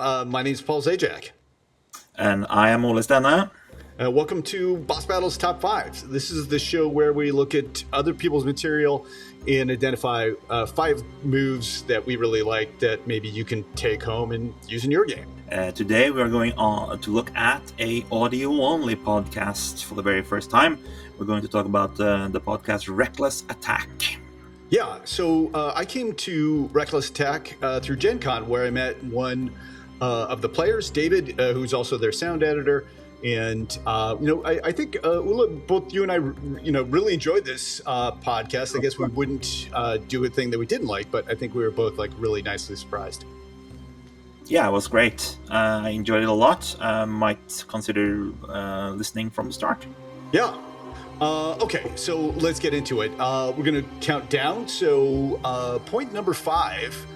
My name's Paul Zajac. And I am Ole Stenne. Welcome to Boss Battles Top 5. This is the show where we look at other people's material and identify 5 moves that we really like that maybe you can take home and use in your game. Today we are going on to look at a audio-only podcast for the very first time. We're going to talk about the podcast Reckless Attack. Yeah, so I came to Reckless Attack through Gen Con, where I met one of the players, David, who's also their sound editor. And, I think both you and I, really enjoyed this podcast. I guess we wouldn't do a thing that we didn't like, but I think we were both really nicely surprised. Yeah, it was great. I enjoyed it a lot. Might consider listening from the start. Yeah. Okay, so let's get into it. We're going to count down. So point number 5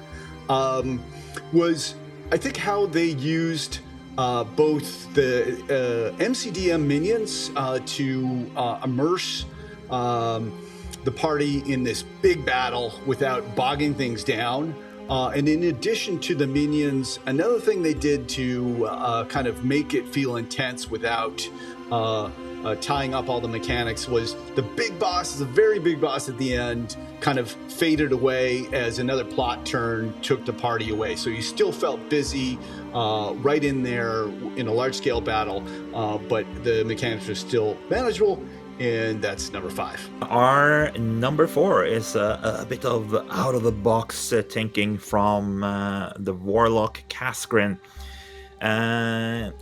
was, I think, how they used both the MCDM minions to immerse the party in this big battle without bogging things down. And in addition to the minions, another thing they did to kind of make it feel intense without tying up all the mechanics was the big boss, the very big boss at the end, kind of faded away as another plot turn took the party away. So you still felt busy right in there in a large-scale battle, but the mechanics are still manageable, and that's number 5. Our number 4 is a bit of out-of-the-box thinking from the Warlock Kaskrin.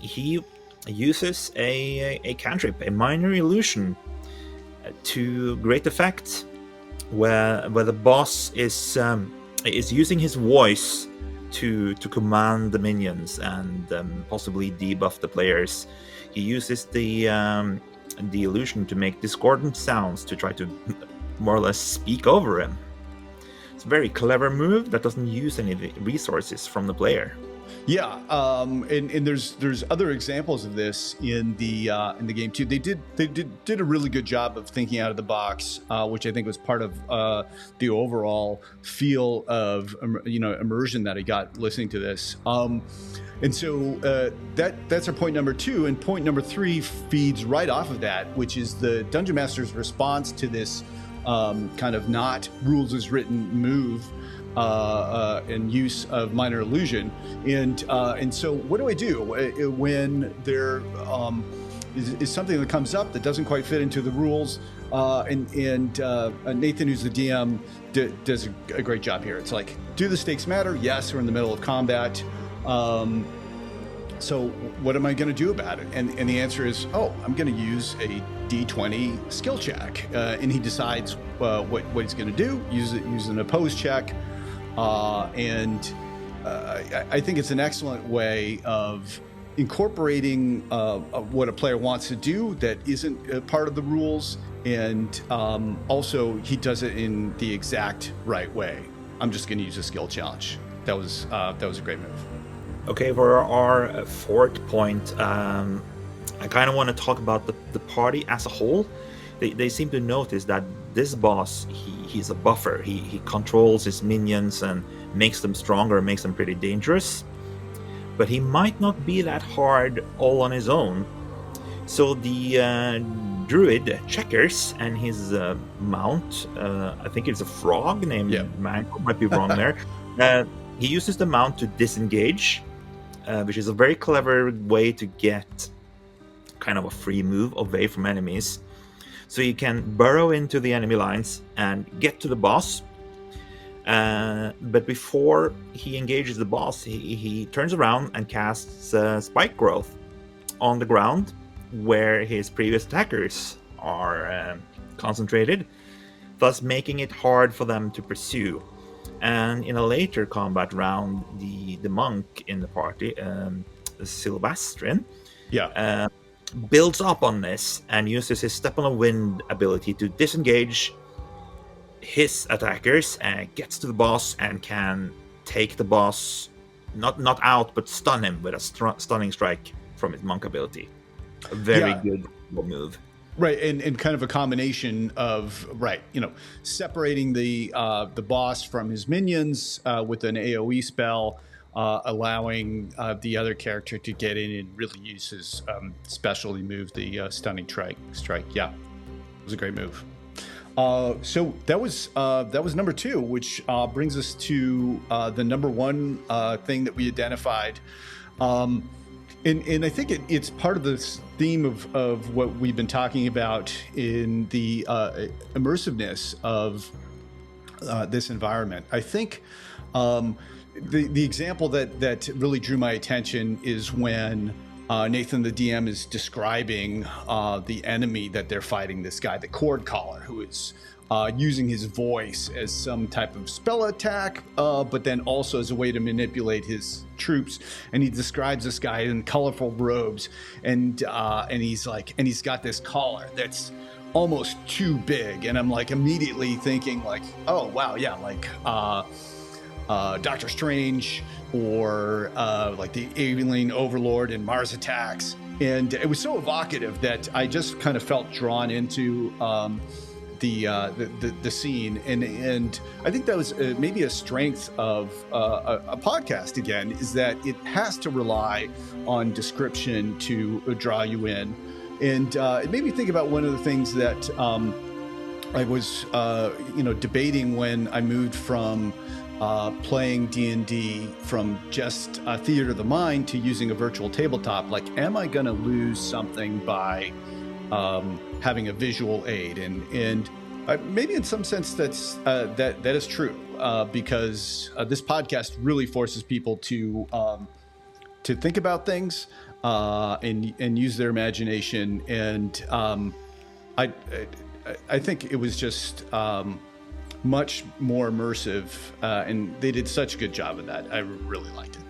He uses a cantrip, a minor illusion, to great effect, where the boss is using his voice to command the minions and possibly debuff the players. He uses the illusion to make discordant sounds to try to more or less speak over him. It's a very clever move that doesn't use any resources from the player. Yeah, and there's other examples of this in the game too. They did a really good job of thinking out of the box, which I think was part of the overall feel of immersion that I got listening to this. And so that's our point number 2, and point number 3 feeds right off of that, which is the Dungeon Master's response to this kind of not rules as written move. And use of minor illusion, and so what do I do when there is something that comes up that doesn't quite fit into the rules? And Nathan, who's the DM, does a great job here. It's like, do the stakes matter? Yes, we're in the middle of combat. So what am I going to do about it? And the answer is, I'm going to use a D20 skill check, and he decides what he's going to do. Use an opposed check. I think it's an excellent way of incorporating what a player wants to do that isn't a part of the rules, and also he does it in the exact right way. I'm just going to use a skill challenge. That was a great move. Okay, for our 4th point, I kind of want to talk about the party as a whole. They seem to notice that this boss, he's a buffer. He controls his minions and makes them stronger, makes them pretty dangerous. But he might not be that hard all on his own. So the druid Checkers and his mount, I think it's a frog named Mango, might be wrong there. He uses the mount to disengage, which is a very clever way to get kind of a free move away from enemies. So you can burrow into the enemy lines and get to the boss. But before he engages the boss, he turns around and casts Spike Growth on the ground where his previous attackers are concentrated, thus making it hard for them to pursue. And in a later combat round, the monk in the party, Sylvastrin, builds up on this and uses his Step on the Wind ability to disengage his attackers and gets to the boss and can take the boss not out but stun him with a stunning strike from his monk ability. A very good move. Right, and kind of a combination of separating the boss from his minions with an AoE spell, allowing the other character to get in and really use his specialty move, the stunning strike. Yeah, it was a great move. So that was number 2, which brings us to the number 1 thing that we identified. And I think it's part of this theme of what we've been talking about in the immersiveness of this environment. I think the example that really drew my attention is when Nathan, the DM, is describing the enemy that they're fighting, this guy, the Cord Caller, who is using his voice as some type of spell attack, but then also as a way to manipulate his troops. And he describes this guy in colorful robes, and he's got this collar that's almost too big. And I'm like immediately thinking like, oh wow, yeah, like Doctor Strange, or like the Alien Overlord in Mars Attacks. And it was so evocative that I just kind of felt drawn into the scene. And I think that was maybe a strength of a podcast, again, is that it has to rely on description to draw you in. And it made me think about one of the things that I was debating when I moved from playing D&D from just a theater of the mind to using a virtual tabletop. Like, am I going to lose something by having a visual aid? And maybe in some sense that is true, because this podcast really forces people to think about things and use their imagination. And I think it was just much more immersive, and they did such a good job of that. I really liked it.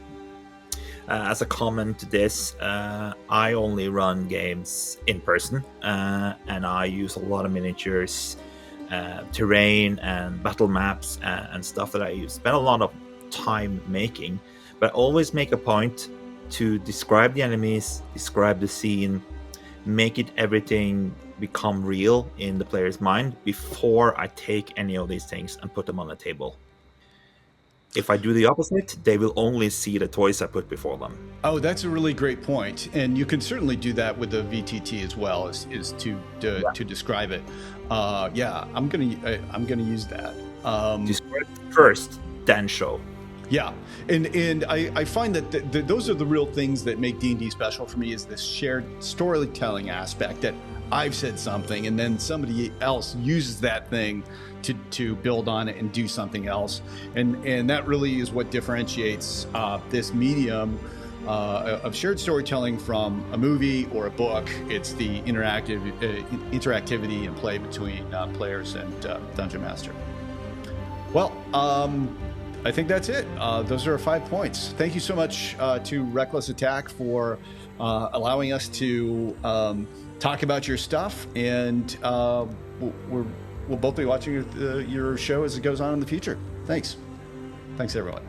As a comment to this, I only run games in person, and I use a lot of miniatures, terrain, and battle maps, and stuff that I spend a lot of time making. But always make a point to describe the enemies, describe the scene, make it everything become real in the player's mind before I take any of these things and put them on the table. If I do the opposite, they will only see the toys I put before them. Oh, that's a really great point. And you can certainly do that with the VTT as well, is to describe it. I'm gonna use that. Describe first, then show. Yeah, and I find that those are the real things that make D&D special for me, is this shared storytelling aspect, that I've said something and then somebody else uses that thing to build on it and do something else. And that really is what differentiates this medium of shared storytelling from a movie or a book. It's the interactivity and play between players and Dungeon Master. Well, I think that's it. Those are our 5 points. Thank you so much to Reckless Attack for allowing us to talk about your stuff, and we'll both be watching your show as it goes on in the future. Thanks everyone.